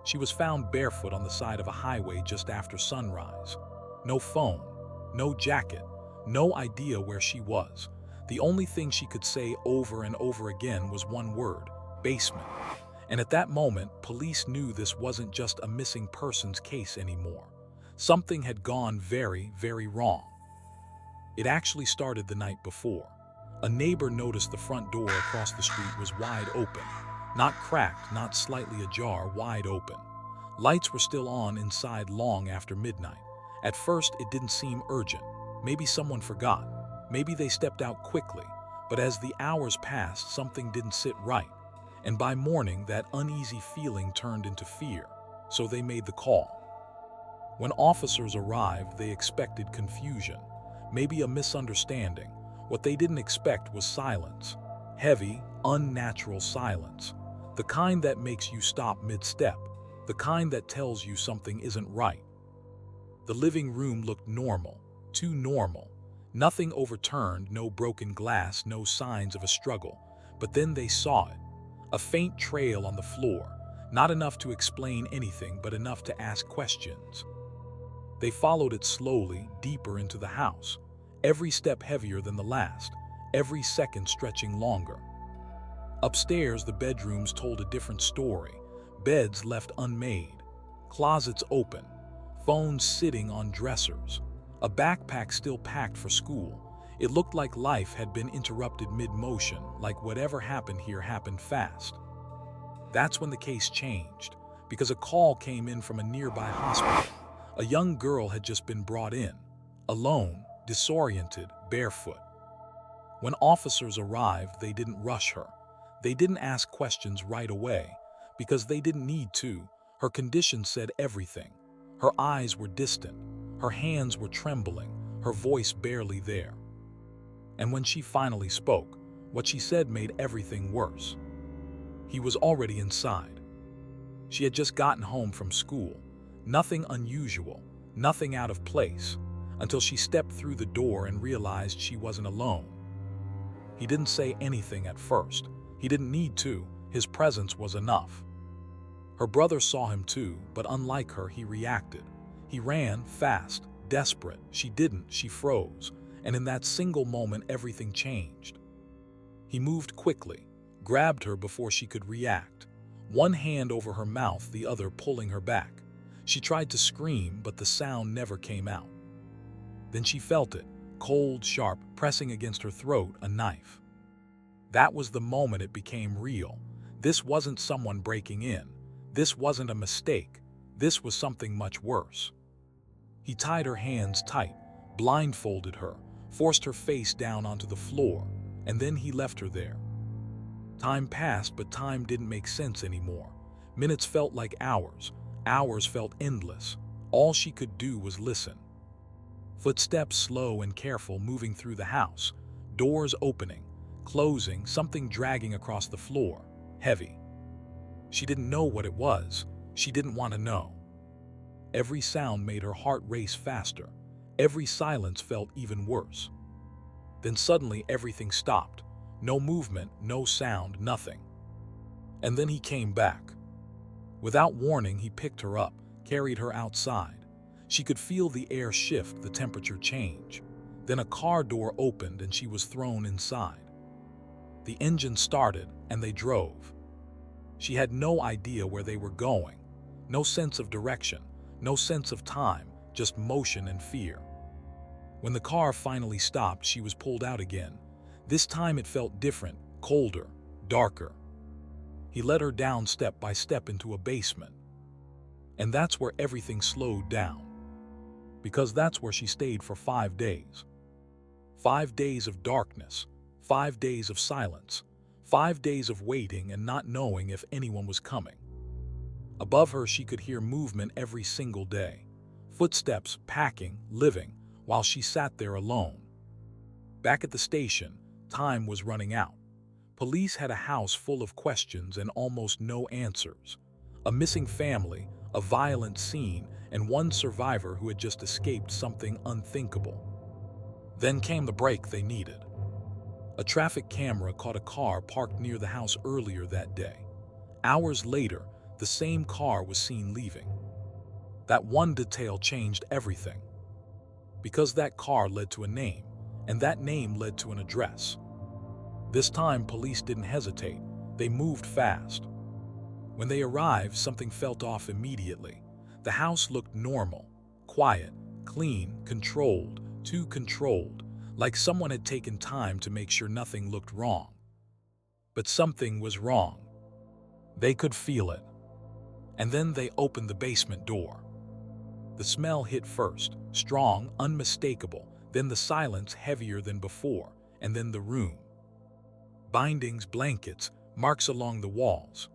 She was found barefoot on the side of a highway just after sunrise. No phone, no jacket, no idea where she was. The only thing she could say over and over again was one word: basement. And at that moment, police knew this wasn't just a missing persons case anymore. Something had gone very, very wrong. It actually started the night before. A neighbor noticed the front door across the street was wide open. Not cracked, not slightly ajar, wide open. Lights were still on inside long after midnight. At first, it didn't seem urgent. Maybe someone forgot. Maybe they stepped out quickly. But as the hours passed, something didn't sit right. And by morning, that uneasy feeling turned into fear. So they made the call. When officers arrived, they expected confusion, maybe a misunderstanding. What they didn't expect was silence. Heavy, unnatural silence. The kind that makes you stop mid-step. The kind that tells you something isn't right. The living room looked normal, too normal. Nothing overturned, no broken glass, no signs of a struggle. But then they saw it. A faint trail on the floor, not enough to explain anything, but enough to ask questions. They followed it slowly, deeper into the house, every step heavier than the last, every second stretching longer. Upstairs, the bedrooms told a different story. Beds left unmade, closets open, phones sitting on dressers, a backpack still packed for school. It looked like life had been interrupted mid-motion, like whatever happened here happened fast. That's when the case changed, because a call came in from a nearby hospital. A young girl had just been brought in, alone, disoriented, barefoot. When officers arrived, they didn't rush her. They didn't ask questions right away, because they didn't need to. Her condition said everything. Her eyes were distant, her hands were trembling, her voice barely there. And when she finally spoke, what she said made everything worse. He was already inside. She had just gotten home from school. Nothing unusual, nothing out of place, until she stepped through the door and realized she wasn't alone. He didn't say anything at first. He didn't need to. His presence was enough. Her brother saw him too, but unlike her, he reacted. He ran, fast, desperate. She didn't, she froze. And in that single moment, everything changed. He moved quickly, grabbed her before she could react. One hand over her mouth, the other pulling her back. She tried to scream, but the sound never came out. Then she felt it, cold, sharp, pressing against her throat, a knife. That was the moment it became real. This wasn't someone breaking in. This wasn't a mistake. This was something much worse. He tied her hands tight, blindfolded her, forced her face down onto the floor, and then he left her there. Time passed, but time didn't make sense anymore. Minutes felt like hours. Hours felt endless. All she could do was listen. Footsteps slow and careful moving through the house. Doors opening, closing, something dragging across the floor, heavy. She didn't know what it was. She didn't want to know. Every sound made her heart race faster. Every silence felt even worse. Then suddenly everything stopped. No movement, no sound, nothing. And then he came back. Without warning, he picked her up, carried her outside. She could feel the air shift, the temperature change. Then a car door opened and she was thrown inside. The engine started and they drove. She had no idea where they were going. No sense of direction, no sense of time, just motion and fear. When the car finally stopped, she was pulled out again. This time it felt different, colder, darker. He led her down step by step into a basement. And that's where everything slowed down. Because that's where she stayed for 5 days. 5 days of darkness, 5 days of silence, 5 days of waiting and not knowing if anyone was coming. Above her, she could hear movement every single day. Footsteps, packing, living, while she sat there alone. Back at the station, time was running out. Police had a house full of questions and almost no answers. A missing family, a violent scene, and one survivor who had just escaped something unthinkable. Then came the break they needed. A traffic camera caught a car parked near the house earlier that day. Hours later, The same car was seen leaving. That one detail changed everything. Because that car led to a name, and that name led to an address. This time, police didn't hesitate. They moved fast. When they arrived, something felt off immediately. The house looked normal, quiet, clean, controlled, too controlled, like someone had taken time to make sure nothing looked wrong. But something was wrong. They could feel it. And then they opened the basement door. The smell hit first, strong, unmistakable, then the silence heavier than before, and then the room. Bindings, blankets, marks along the walls.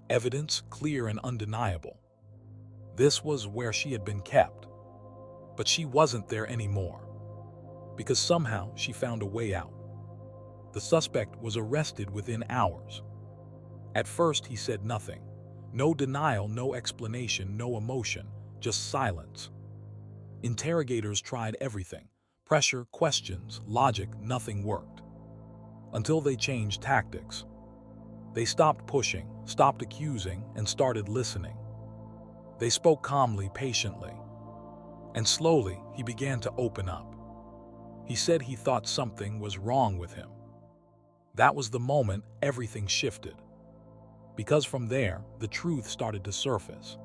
Evidence clear and undeniable. This was where she had been kept. But she wasn't there anymore. Because somehow she found a way out. The suspect was arrested within hours. At first he said nothing. No denial, no explanation, no emotion, just silence. Interrogators tried everything. Pressure, questions, logic, nothing worked. Until they changed tactics. They stopped pushing, stopped accusing, and started listening. They spoke calmly, patiently. And slowly, he began to open up. He said he thought something was wrong with him. That was the moment everything shifted. Because from there, the truth started to surface.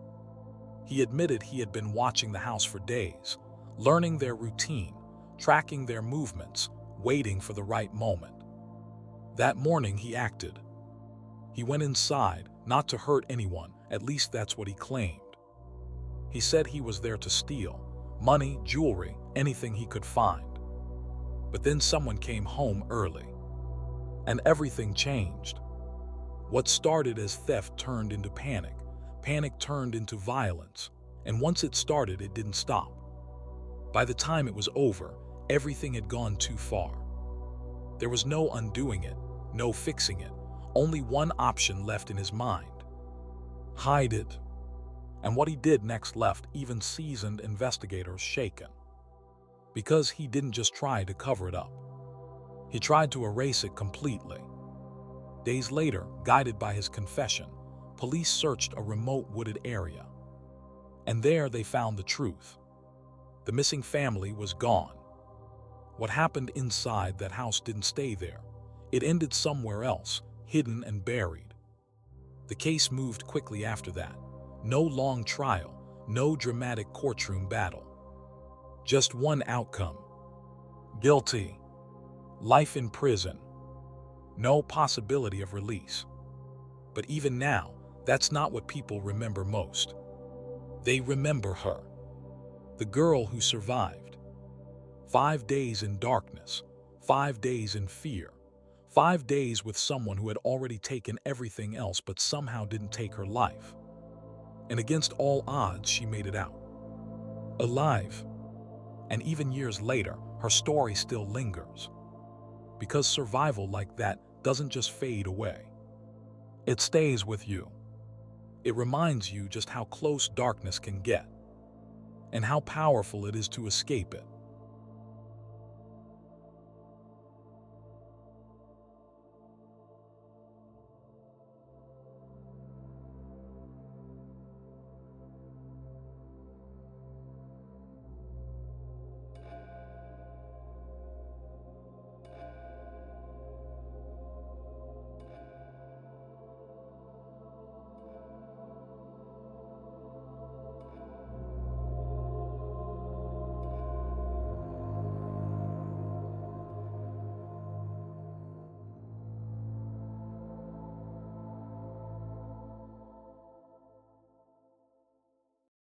He admitted he had been watching the house for days, learning their routine, tracking their movements, waiting for the right moment. That morning he acted. He went inside, not to hurt anyone, at least that's what he claimed. He said he was there to steal money, jewelry, anything he could find. But then someone came home early. And everything changed. What started as theft turned into panic. Panic turned into violence. And once it started, it didn't stop. By the time it was over, everything had gone too far. There was no undoing it, no fixing it. Only one option left in his mind. Hide it. And what he did next left even seasoned investigators shaken. Because he didn't just try to cover it up. He tried to erase it completely. Days later, guided by his confession, police searched a remote wooded area. And there they found the truth. The missing family was gone. What happened inside that house didn't stay there. It ended somewhere else, hidden and buried. The case moved quickly after that. No long trial, no dramatic courtroom battle. Just one outcome. Guilty. Life in prison. No possibility of release. But even now, that's not what people remember most. They remember her. The girl who survived. 5 days in darkness. 5 days in fear. 5 days with someone who had already taken everything else but somehow didn't take her life. And against all odds, she made it out. Alive. And even years later, her story still lingers. Because survival like that doesn't just fade away. It stays with you. It reminds you just how close darkness can get, and how powerful it is to escape it.